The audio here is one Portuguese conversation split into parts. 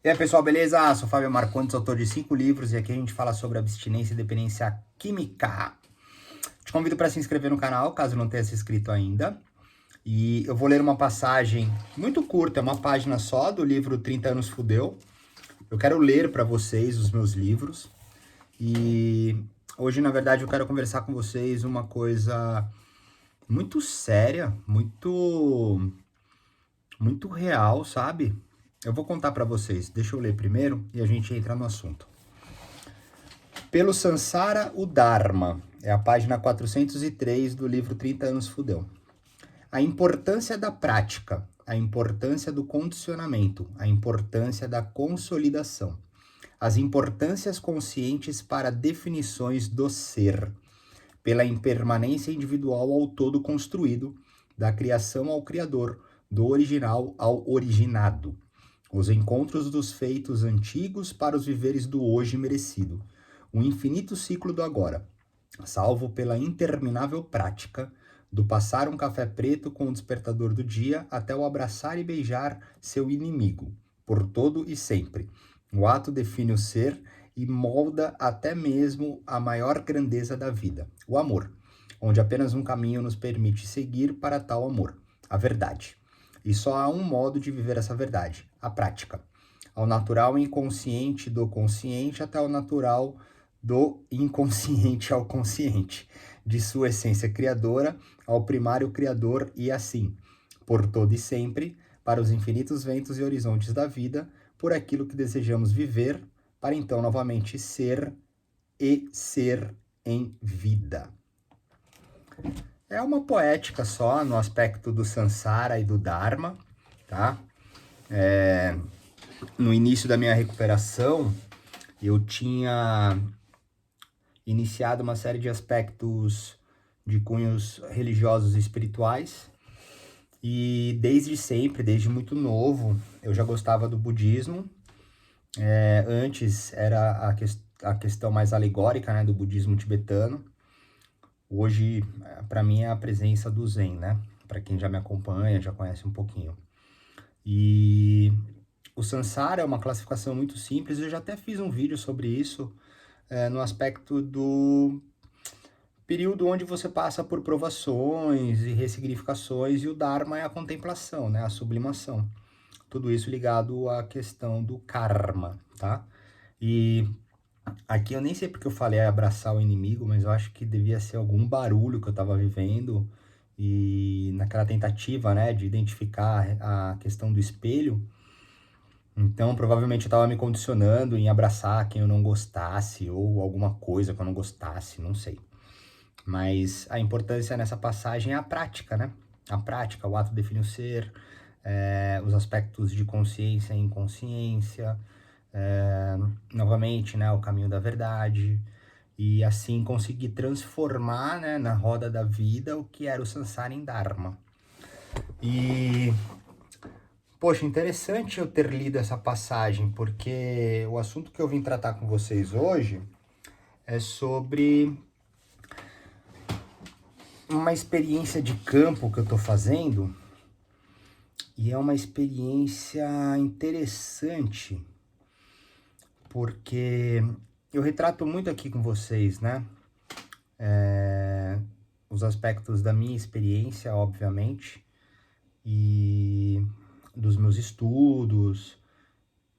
E aí, pessoal, beleza? Sou Fábio Marcondes, autor de 5 livros, e aqui a gente fala sobre abstinência e dependência química. Te convido para se inscrever no canal, caso não tenha se inscrito ainda. E eu vou ler uma passagem muito curta, é uma página só do livro 30 anos fudeu. Eu quero ler para vocês os meus livros. E hoje, na verdade, eu quero conversar com vocês uma coisa muito séria, muito real, sabe? Eu vou contar para vocês. Deixa eu ler primeiro e a gente entra no assunto. Pelo Sansara, o Dharma. É a página 403 do livro 30 anos fudeu. A importância da prática, a importância do condicionamento, a importância da consolidação. As importâncias conscientes para definições do ser. Pela impermanência individual ao todo construído, da criação ao criador, do original ao originado. Os encontros dos feitos antigos para os viveres do hoje merecido. O infinito ciclo do agora, salvo pela interminável prática do passar um café preto com o despertador do dia até o abraçar e beijar seu inimigo, por todo e sempre. O ato define o ser e molda até mesmo a maior grandeza da vida, o amor, onde apenas um caminho nos permite seguir para tal amor, a verdade. E só há um modo de viver essa verdade, a prática. Ao natural inconsciente do consciente até o natural do inconsciente ao consciente, de sua essência criadora ao primário criador e assim, por todo e sempre, para os infinitos ventos e horizontes da vida, por aquilo que desejamos viver, para então novamente ser e ser em vida. É uma poética só no aspecto do Sansara e do Dharma, tá? No início da minha recuperação, eu tinha iniciado uma série de aspectos de cunhos religiosos e espirituais, e desde sempre, desde muito novo, eu já gostava do budismo. Antes era a questão mais alegórica, né, do budismo tibetano. Hoje, para mim, é a presença do Zen, né? Para quem já me acompanha, já conhece um pouquinho. E o Sansara é uma classificação muito simples, eu já até fiz um vídeo sobre isso, no aspecto do período onde você passa por provações e ressignificações, e o Dharma é a contemplação, né? A sublimação. Tudo isso ligado à questão do karma, tá? E aqui eu nem sei porque eu falei abraçar o inimigo, mas eu acho que devia ser algum barulho que eu estava vivendo e naquela tentativa, né, de identificar a questão do espelho. Então, provavelmente eu estava me condicionando em abraçar quem eu não gostasse ou alguma coisa que eu não gostasse, não sei. Mas a importância nessa passagem é a prática, né? A prática, o ato define o ser, os aspectos de consciência e inconsciência, novamente, né, o caminho da verdade, e assim conseguir transformar, né, na roda da vida o que era o Sansara em Dharma. E, poxa, interessante eu ter lido essa passagem, porque o assunto que eu vim tratar com vocês hoje é sobre uma experiência de campo que eu tô fazendo, e é uma experiência interessante, porque eu retrato muito aqui com vocês, né? Os aspectos da minha experiência, obviamente, e dos meus estudos,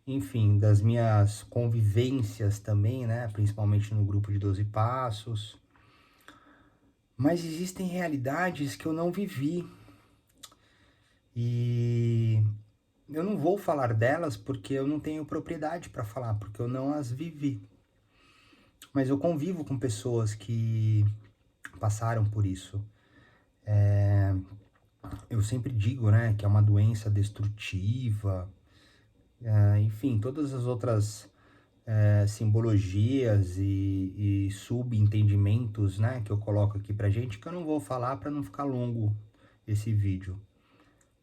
enfim, das minhas convivências também, né? Principalmente no grupo de 12 Passos. Mas existem realidades que eu não vivi. E eu não vou falar delas porque eu não tenho propriedade para falar, porque eu não as vivi. Mas eu convivo com pessoas que passaram por isso. Eu sempre digo, né, que é uma doença destrutiva, enfim, todas as outras simbologias e subentendimentos, né, que eu coloco aqui pra gente, que eu não vou falar para não ficar longo esse vídeo.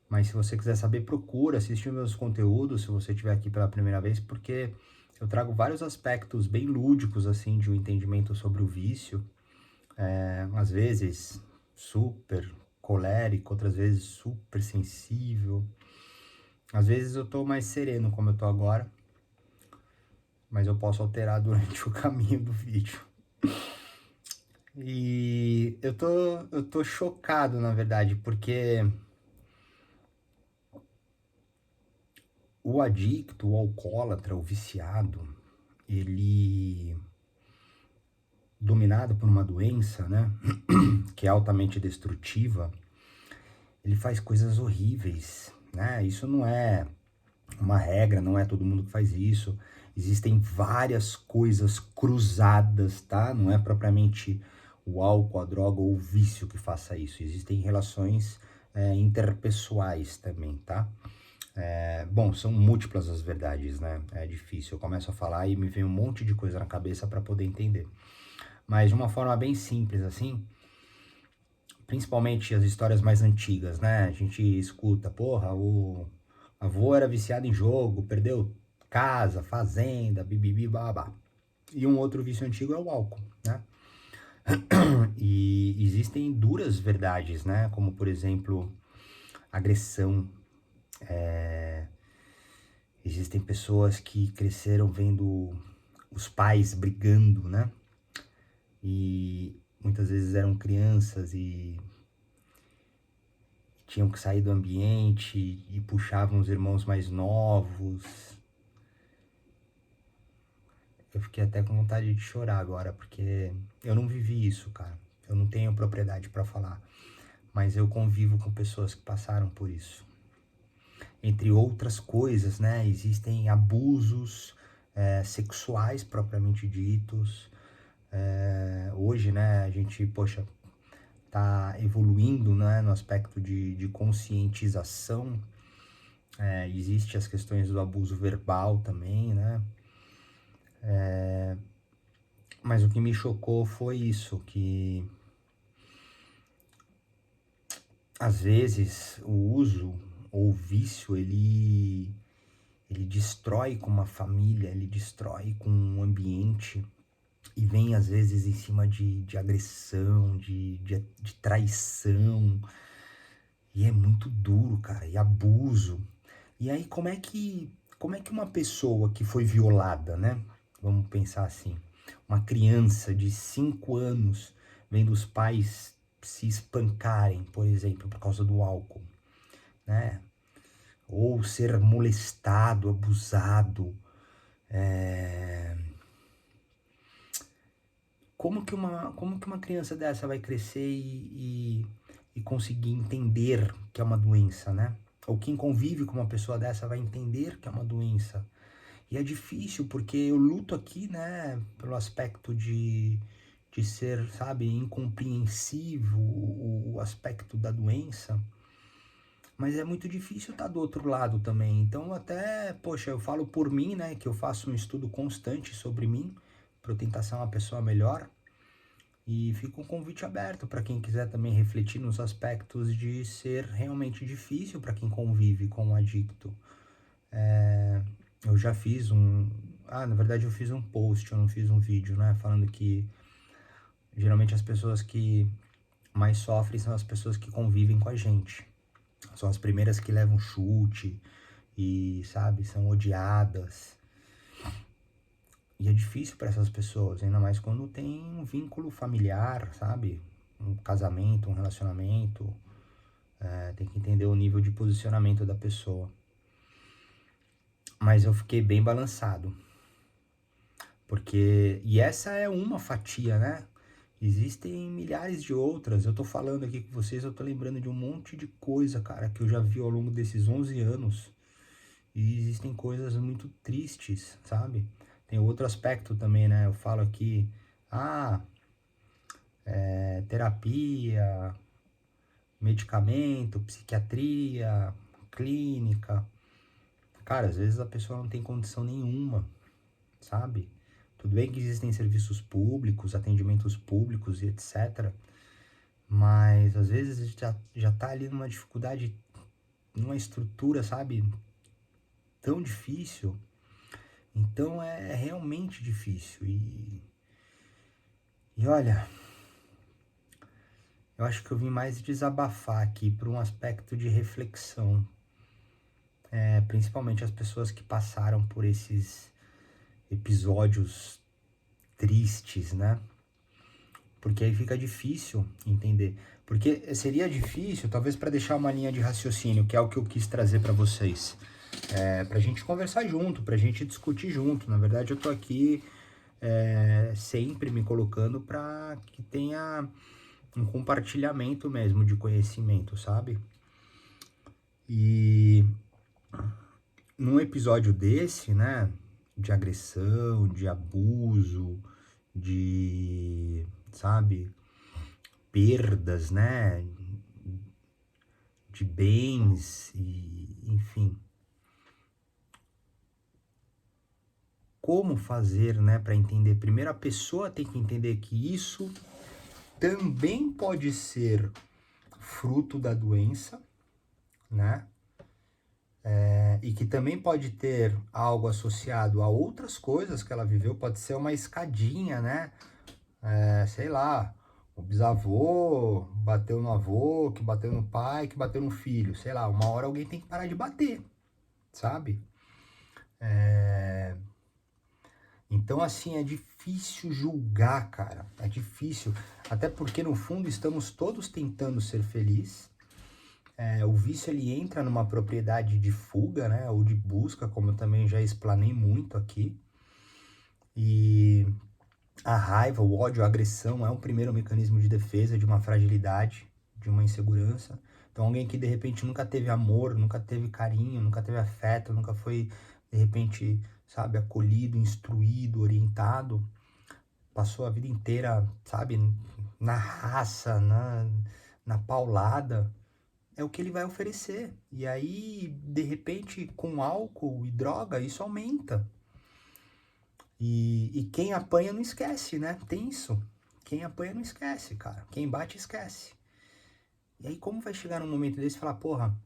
Mas se você quiser saber, procura assistir meus conteúdos, se você estiver aqui pela primeira vez, porque eu trago vários aspectos bem lúdicos, assim, de um entendimento sobre o vício. Às vezes super colérico, outras vezes super sensível. Às vezes eu tô mais sereno, como eu tô agora. mas eu posso alterar durante o caminho do vídeo. E eu tô chocado, na verdade, porque o adicto, o alcoólatra, o viciado, ele, dominado por uma doença, né, que é altamente destrutiva, ele faz coisas horríveis, né? Isso não é uma regra, não é todo mundo que faz isso. Existem várias coisas cruzadas, tá? Não é propriamente o álcool, a droga ou o vício que faça isso. Existem relações interpessoais também, tá? Bom, são múltiplas as verdades, né? É difícil. Eu começo a falar e me vem um monte de coisa na cabeça para poder entender. Mas de uma forma bem simples, assim, principalmente as histórias mais antigas, né? A gente escuta, porra, o avô era viciado em jogo, perdeu casa, fazenda, bibibi, babá. E um outro vício antigo é o álcool, né? E existem duras verdades, né? Como, por exemplo, agressão. Existem pessoas que cresceram vendo os pais brigando, né? E muitas vezes eram crianças e tinham que sair do ambiente e puxavam os irmãos mais novos. Eu fiquei até com vontade de chorar agora, porque eu não vivi isso, cara. Eu não tenho propriedade para falar, mas eu convivo com pessoas que passaram por isso. Entre outras coisas, né? Existem abusos sexuais propriamente ditos. Hoje, né, a gente, poxa, tá evoluindo, né, no aspecto de conscientização. Existe as questões do abuso verbal também, né? Mas o que me chocou foi isso, que às vezes o uso ou o vício, ele destrói com uma família, ele destrói com um ambiente e vem às vezes em cima de agressão, de traição, e é muito duro, cara, e abuso. E aí como é que uma pessoa que foi violada, né? Vamos pensar assim, uma criança de 5 anos vendo os pais se espancarem, por exemplo, por causa do álcool, né? Ou ser molestado, abusado. Como que uma criança dessa vai crescer e conseguir entender que é uma doença, né? Ou quem convive com uma pessoa dessa vai entender que é uma doença. E é difícil porque eu luto aqui, né, pelo aspecto de ser, sabe, incompreensivo o aspecto da doença. Mas é muito difícil estar do outro lado também. Então, até, poxa, eu falo por mim, né, que eu faço um estudo constante sobre mim, para eu tentar ser uma pessoa melhor. E fica um convite aberto para quem quiser também refletir nos aspectos de ser realmente difícil para quem convive com um adicto. Eu já fiz um. Ah, na verdade eu fiz um post, eu não fiz um vídeo, né? Falando que geralmente as pessoas que mais sofrem são as pessoas que convivem com a gente. São as primeiras que levam chute e, sabe, são odiadas. E é difícil para essas pessoas, ainda mais quando tem um vínculo familiar, sabe? Um casamento, um relacionamento. Tem que entender o nível de posicionamento da pessoa. Mas eu fiquei bem balançado. Porque. E essa é uma fatia, né? Existem milhares de outras. Eu tô falando aqui com vocês, eu tô lembrando de um monte de coisa, cara, que eu já vi ao longo desses 11 anos. E existem coisas muito tristes, sabe? Tem outro aspecto também, né? Eu falo aqui, terapia, medicamento, psiquiatria, clínica. Cara, às vezes a pessoa não tem condição nenhuma, sabe? Tudo bem que existem serviços públicos, atendimentos públicos e etc. Mas às vezes já tá ali numa dificuldade, numa estrutura, sabe? Tão difícil. Então é realmente difícil. E olha, eu acho que eu vim mais desabafar aqui por um aspecto de reflexão. Principalmente as pessoas que passaram por esses episódios tristes, né? Porque aí fica difícil entender. Porque seria difícil, talvez para deixar uma linha de raciocínio, que é o que eu quis trazer para vocês. Pra gente conversar junto, pra gente discutir junto. Na verdade, eu tô aqui sempre me colocando para que tenha um compartilhamento mesmo de conhecimento, sabe? E num episódio desse, né, de agressão, de abuso, de, sabe, perdas, né, de bens e, enfim, como fazer, né, para entender? Primeiro a pessoa tem que entender que isso também pode ser fruto da doença, né? E que também pode ter algo associado a outras coisas que ela viveu, pode ser uma escadinha, né? Sei lá, o bisavô bateu no avô, que bateu no pai, que bateu no filho, sei lá, uma hora alguém tem que parar de bater, sabe? Então, assim, é difícil julgar, cara, é difícil, até porque no fundo estamos todos tentando ser felizes. O vício ele entra numa propriedade de fuga, né, ou de busca, como eu também já explanei muito aqui. E a raiva, o ódio, a agressão é um primeiro mecanismo de defesa de uma fragilidade, de uma insegurança. Então alguém que de repente nunca teve amor, nunca teve carinho, nunca teve afeto, nunca foi de repente, sabe, acolhido, instruído, orientado, passou a vida inteira, sabe, na raça, na paulada, é o que ele vai oferecer. E aí, de repente, com álcool e droga, isso aumenta. E quem apanha não esquece, né? Tem isso. Quem apanha não esquece, cara. Quem bate, esquece. E aí, como vai chegar num momento desse e falar, porra,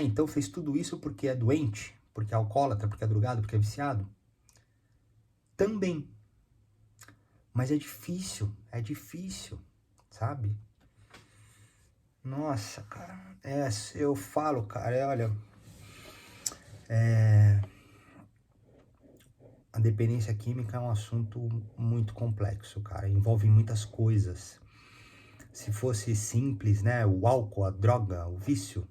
então fez tudo isso porque é doente, porque é alcoólatra, porque é drogado, porque é viciado? Também. Mas é difícil, sabe? Nossa, cara. Eu falo, cara, olha, a dependência química é um assunto muito complexo, cara. Envolve muitas coisas. Se fosse simples, né? O álcool, a droga, o vício,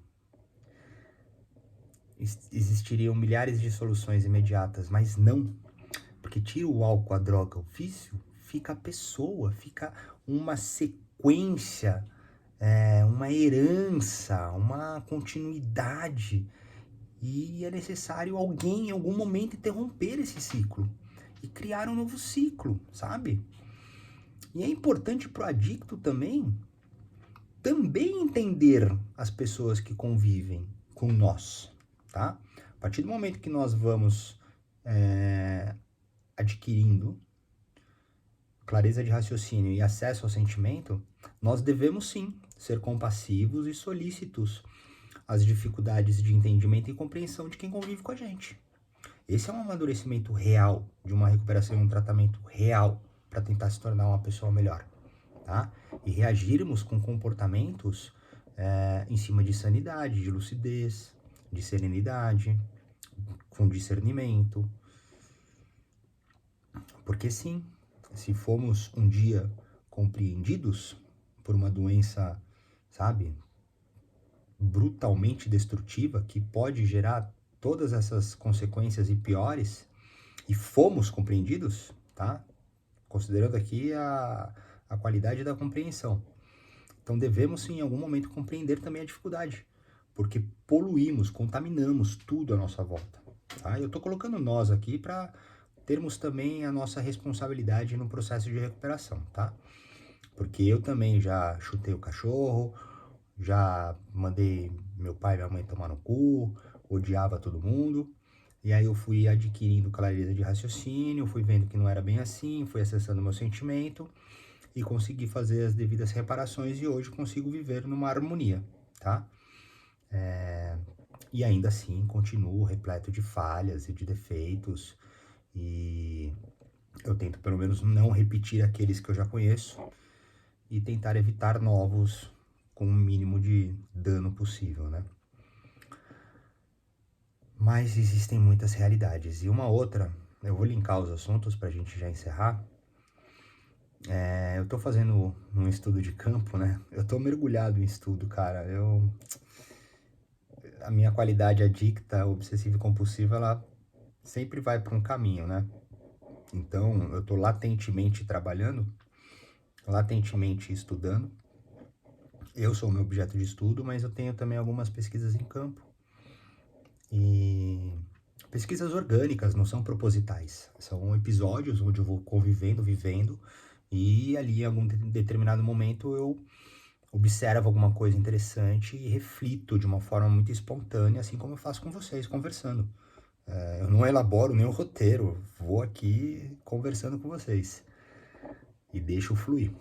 existiriam milhares de soluções imediatas, mas não. Porque tira o álcool, a droga, o vício, fica a pessoa, fica uma sequência, uma herança, uma continuidade. E é necessário alguém em algum momento interromper esse ciclo e criar um novo ciclo, sabe? E é importante para o adicto também entender as pessoas que convivem com nós, tá? A partir do momento que nós vamos adquirindo clareza de raciocínio e acesso ao sentimento, nós devemos sim ser compassivos e solícitos às dificuldades de entendimento e compreensão de quem convive com a gente. Esse é um amadurecimento real, de uma recuperação e um tratamento real para tentar se tornar uma pessoa melhor, tá? E reagirmos com comportamentos em cima de sanidade, de lucidez, de serenidade, com discernimento. Porque sim, se formos um dia compreendidos por uma doença, sabe, brutalmente destrutiva, que pode gerar todas essas consequências e piores, e fomos compreendidos, tá? Considerando aqui a qualidade da compreensão. Então devemos sim, em algum momento compreender também a dificuldade, porque poluímos, contaminamos tudo à nossa volta, tá? Eu tô colocando nós aqui para termos também a nossa responsabilidade no processo de recuperação, tá? Porque eu também já chutei o cachorro, já mandei meu pai e minha mãe tomar no cu, odiava todo mundo. E aí eu fui adquirindo clareza de raciocínio, fui vendo que não era bem assim, fui acessando meu sentimento e consegui fazer as devidas reparações e hoje consigo viver numa harmonia, tá? E ainda assim continuo repleto de falhas e de defeitos e eu tento pelo menos não repetir aqueles que eu já conheço e tentar evitar novos com o mínimo de dano possível, né? Mas existem muitas realidades. E uma outra eu vou linkar os assuntos pra gente já encerrar. Eu tô fazendo um estudo de campo, né? Eu tô mergulhado em estudo, cara. A minha qualidade adicta, obsessiva e compulsiva, ela sempre vai para um caminho, né? Então, eu tô latentemente trabalhando, latentemente estudando. Eu sou o meu objeto de estudo, mas eu tenho também algumas pesquisas em campo. E pesquisas orgânicas, não são propositais. São episódios onde eu vou convivendo, vivendo, e ali em algum determinado momento eu observo alguma coisa interessante e reflito de uma forma muito espontânea, assim como eu faço com vocês, conversando. Eu não elaboro nenhum roteiro, vou aqui conversando com vocês e deixo fluir.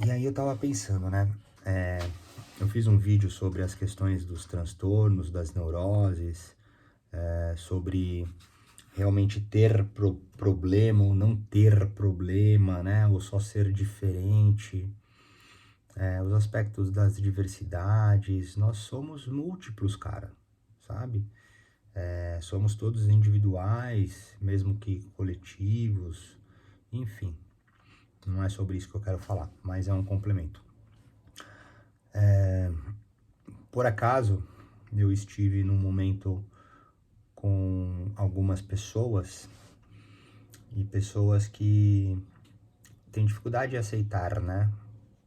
E aí eu tava pensando, né? Eu fiz um vídeo sobre as questões dos transtornos, das neuroses, sobre realmente ter problema ou não ter problema, né? Ou só ser diferente, os aspectos das diversidades. Nós somos múltiplos, cara, sabe? Somos todos individuais, mesmo que coletivos, enfim. Não é sobre isso que eu quero falar, mas é um complemento. Por acaso, eu estive num momento com algumas pessoas, e pessoas que têm dificuldade de aceitar, né,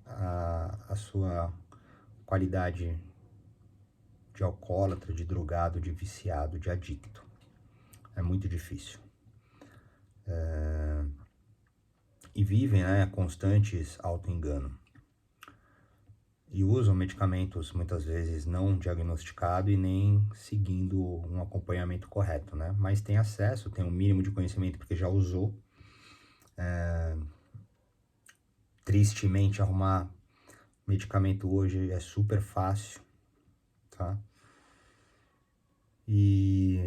a sua qualidade de alcoólatra, de drogado, de viciado, de adicto. É muito difícil. E vivem, né, constantes auto-engano. E usam medicamentos muitas vezes não diagnosticados e nem seguindo um acompanhamento correto, né? Mas tem acesso, tem um mínimo de conhecimento porque já usou. Tristemente, arrumar medicamento hoje é super fácil, tá? E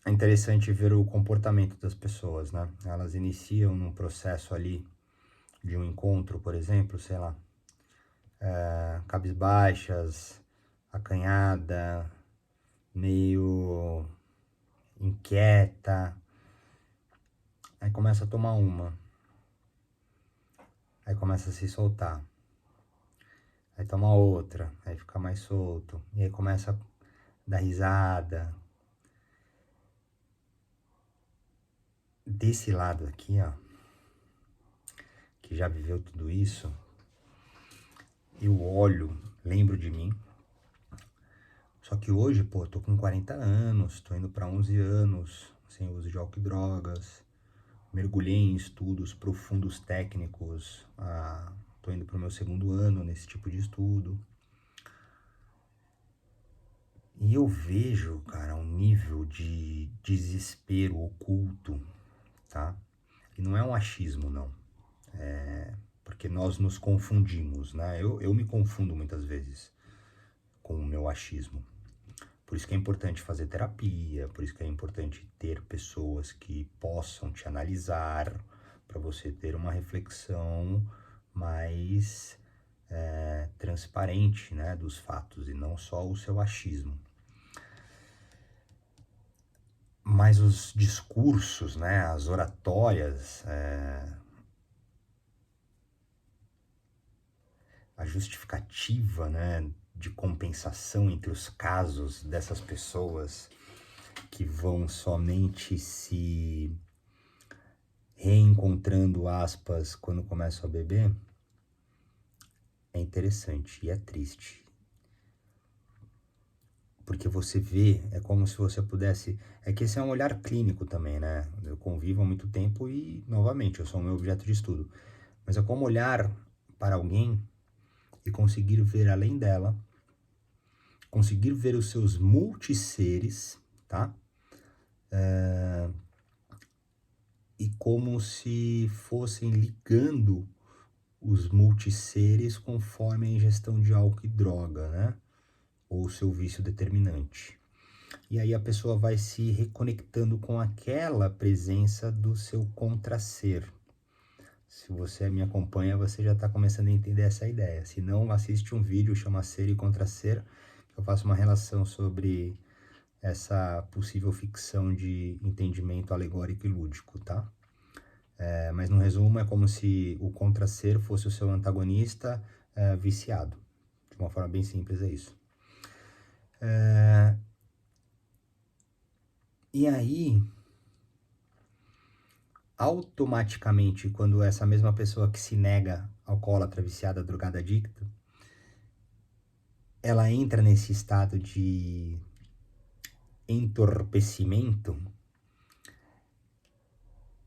é interessante ver o comportamento das pessoas, né? Elas iniciam num processo ali de um encontro, por exemplo, sei lá, cabisbaixas, acanhada, meio inquieta, aí começa a tomar uma, aí começa a se soltar, aí toma outra, aí fica mais solto, e aí começa a dar risada. Desse lado aqui, ó, que já viveu tudo isso, eu olho, lembro de mim. Só que hoje, pô, tô com 40 anos, tô indo para 11 anos sem uso de álcool e drogas, mergulhei em estudos profundos técnicos, tô indo pro meu segundo ano nesse tipo de estudo. E eu vejo, cara, um nível de desespero oculto, tá? E não é um achismo, não. Porque nós nos confundimos, né? Eu me confundo muitas vezes com o meu achismo. Por isso que é importante fazer terapia, por isso que é importante ter pessoas que possam te analisar, para você ter uma reflexão mais transparente, né, dos fatos e não só o seu achismo. Mas os discursos, né, as oratórias, a justificativa, né, de compensação entre os casos dessas pessoas que vão somente se reencontrando, aspas, quando começam a beber, é interessante e é triste. Porque você vê, é como se você pudesse... É que esse é um olhar clínico também, né? Eu convivo há muito tempo e, novamente, eu sou o meu objeto de estudo. Mas é como olhar para alguém e conseguir ver além dela, conseguir ver os seus multisseres, tá? E como se fossem ligando os multisseres conforme a ingestão de álcool e droga, né? Ou seu vício determinante. E aí a pessoa vai se reconectando com aquela presença do seu contrasser. Se você me acompanha, você já está começando a entender essa ideia. Se não, assiste um vídeo, chama Ser e Contrasser, que eu faço uma relação sobre essa possível ficção de entendimento alegórico e lúdico, tá? Mas no resumo é como se o contra-ser fosse o seu antagonista viciado. De uma forma bem simples é isso. E aí, automaticamente, quando essa mesma pessoa que se nega alcoólatra, viciada, drogada, adicta, ela entra nesse estado de entorpecimento,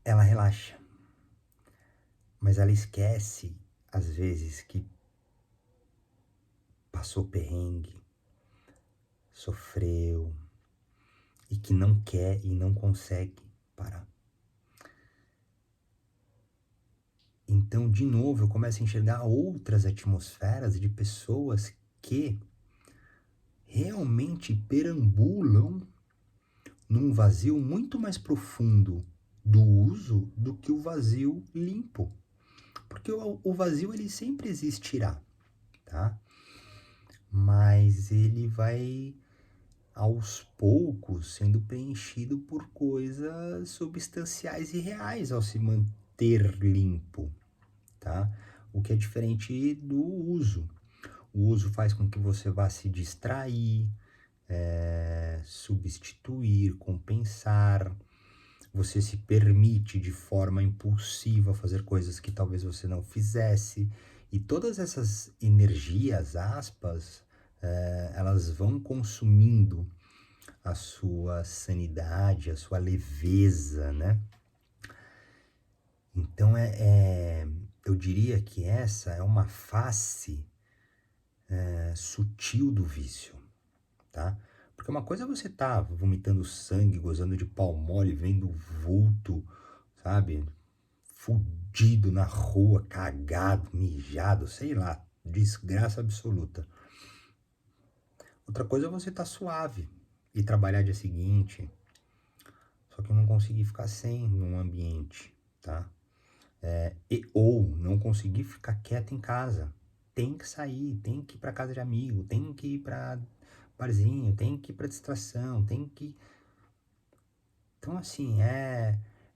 ela relaxa. Mas ela esquece, às vezes, que passou perrengue, sofreu, e que não quer e não consegue parar. Então, de novo, eu começo a enxergar outras atmosferas de pessoas que realmente perambulam num vazio muito mais profundo do uso do que o vazio limpo. Porque o vazio ele sempre existirá, tá? Mas ele vai aos poucos sendo preenchido por coisas substanciais e reais ao se manter limpo, tá? O que é diferente do uso. O uso faz com que você vá se distrair, substituir, compensar. Você se permite de forma impulsiva fazer coisas que talvez você não fizesse. E todas essas energias, aspas, elas vão consumindo a sua sanidade, a sua leveza, né? Então, eu diria que essa é uma face sutil do vício, tá? Porque uma coisa é você tá vomitando sangue, gozando de pau mole, vendo vulto, sabe? Fudido na rua, cagado, mijado, sei lá, desgraça absoluta. Outra coisa é você tá suave e trabalhar dia seguinte, só que eu não consegui ficar sem num ambiente, tá? Ou não conseguir ficar quieto em casa. Tem que sair, tem que ir pra casa de amigo, tem que ir pra barzinho, tem que ir pra distração, tem que... Então, assim,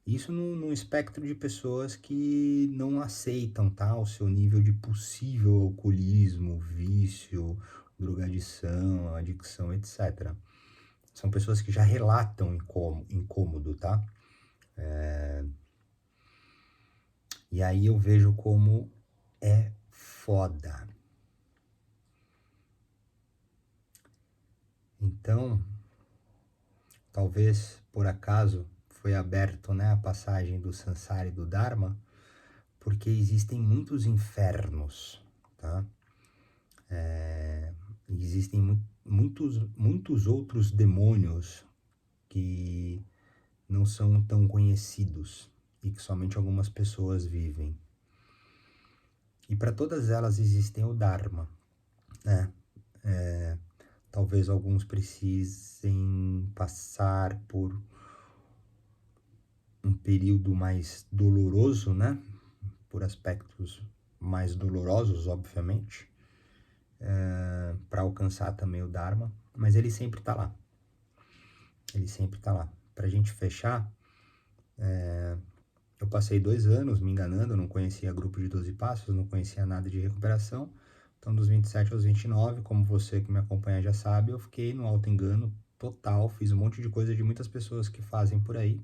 isso num espectro de pessoas que não aceitam, tá? O seu nível de possível alcoolismo, vício, drogadição, adicção, etc. São pessoas que já relatam incômodo, tá? E aí eu vejo como é foda. Então, talvez por acaso foi aberto, né, a passagem do Sansara e do Dharma, porque existem muitos infernos, tá? Existem muitos outros demônios que não são tão conhecidos e que somente algumas pessoas vivem. E para todas elas existem o Dharma, né? Talvez alguns precisem passar por um período mais doloroso, né? Por aspectos mais dolorosos, obviamente, para alcançar também o Dharma, mas ele sempre está lá. Ele sempre está lá. Para a gente fechar, eu passei 2 anos me enganando, não conhecia grupo de 12 passos, não conhecia nada de recuperação. Então, dos 27 aos 29, como você que me acompanha já sabe, eu fiquei no auto-engano total, fiz um monte de coisa de muitas pessoas que fazem por aí,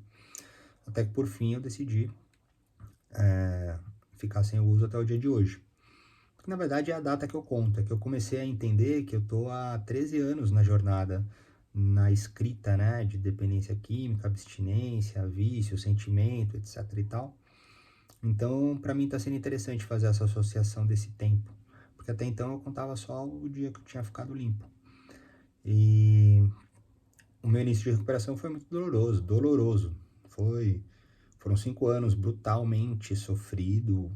até que por fim eu decidi ficar sem o uso até o dia de hoje. Que na verdade é a data que eu conto, é que eu comecei a entender que eu tô há 13 anos na jornada, na escrita, né, de dependência química, abstinência, vício, sentimento, etc e tal. Então, para mim tá sendo interessante fazer essa associação desse tempo, porque até então eu contava só o dia que eu tinha ficado limpo. E o meu início de recuperação foi muito doloroso. Foram 5 anos brutalmente sofrido,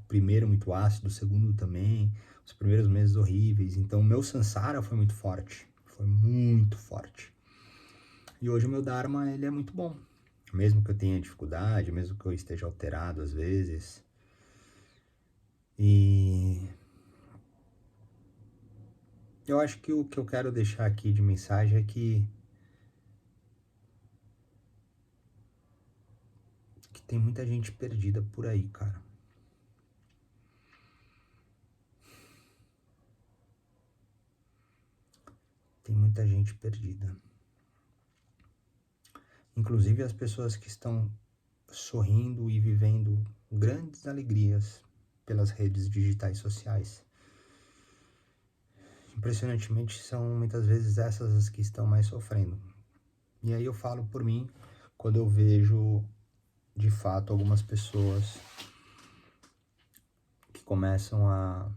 primeiro muito ácido, o segundo também, os primeiros meses horríveis. Então, o meu Sansara foi muito forte, foi muito forte. E hoje o meu Dharma, ele é muito bom. Mesmo que eu tenha dificuldade, mesmo que eu esteja alterado às vezes. E eu acho que o que eu quero deixar aqui de mensagem é que Tem muita gente perdida por aí, cara. Tem muita gente perdida. Inclusive as pessoas que estão sorrindo e vivendo grandes alegrias pelas redes digitais sociais. Impressionantemente, são muitas vezes essas as que estão mais sofrendo. E aí eu falo por mim, quando eu vejo, de fato, algumas pessoas que começam a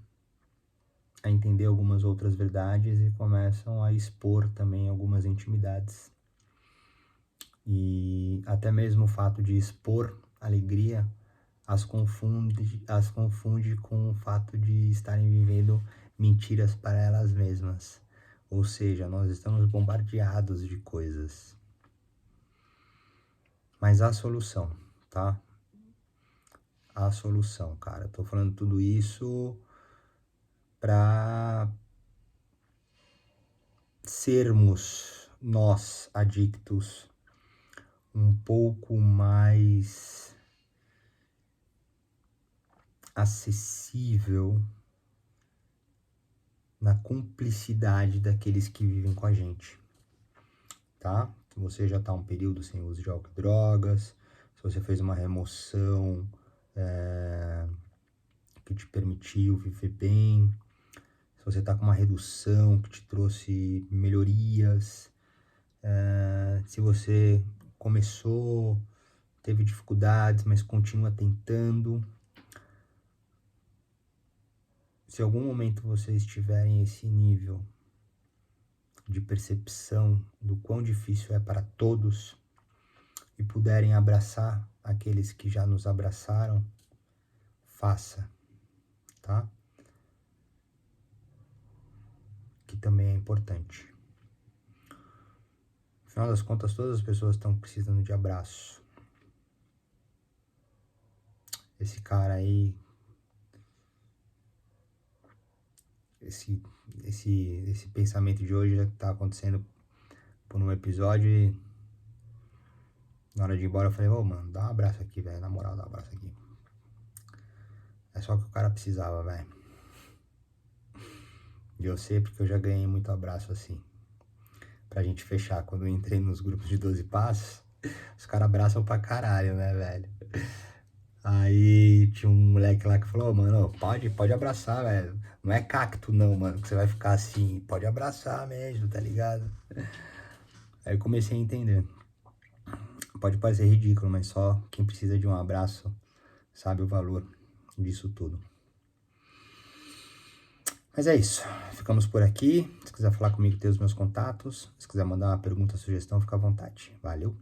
entender algumas outras verdades e começam a expor também algumas intimidades. E até mesmo o fato de expor alegria as confunde com o fato de estarem vivendo mentiras para elas mesmas. Ou seja, nós estamos bombardeados de coisas. Mas há solução, tá? Há solução, cara. Tô falando tudo isso para sermos nós adictos um pouco mais acessível na cumplicidade daqueles que vivem com a gente, tá? Se você já tá um período sem uso de álcool e drogas, se você fez uma remoção que te permitiu viver bem, se você tá com uma redução que te trouxe melhorias, se você começou, teve dificuldades, mas continua tentando. Se em algum momento vocês tiverem esse nível de percepção do quão difícil é para todos e puderem abraçar aqueles que já nos abraçaram, faça, tá? Que também é importante. No final das contas, todas as pessoas estão precisando de abraço. Esse cara aí, esse pensamento de hoje já tá acontecendo por um episódio e na hora de ir embora eu falei, ô mano, dá um abraço aqui, velho, na moral, dá um abraço aqui. É só o que o cara precisava, velho. E eu sei porque eu já ganhei muito abraço assim. Pra gente fechar, quando eu entrei nos grupos de 12 passos, os caras abraçam pra caralho, né, velho? Aí tinha um moleque lá que falou, mano, pode abraçar, velho. Não é cacto não, mano, que você vai ficar assim. Pode abraçar mesmo, tá ligado? Aí eu comecei a entender. Pode parecer ridículo, mas só quem precisa de um abraço sabe o valor disso tudo. Mas é isso. Ficamos por aqui. Se quiser falar comigo, tem os meus contatos. Se quiser mandar uma pergunta, sugestão, fica à vontade. Valeu!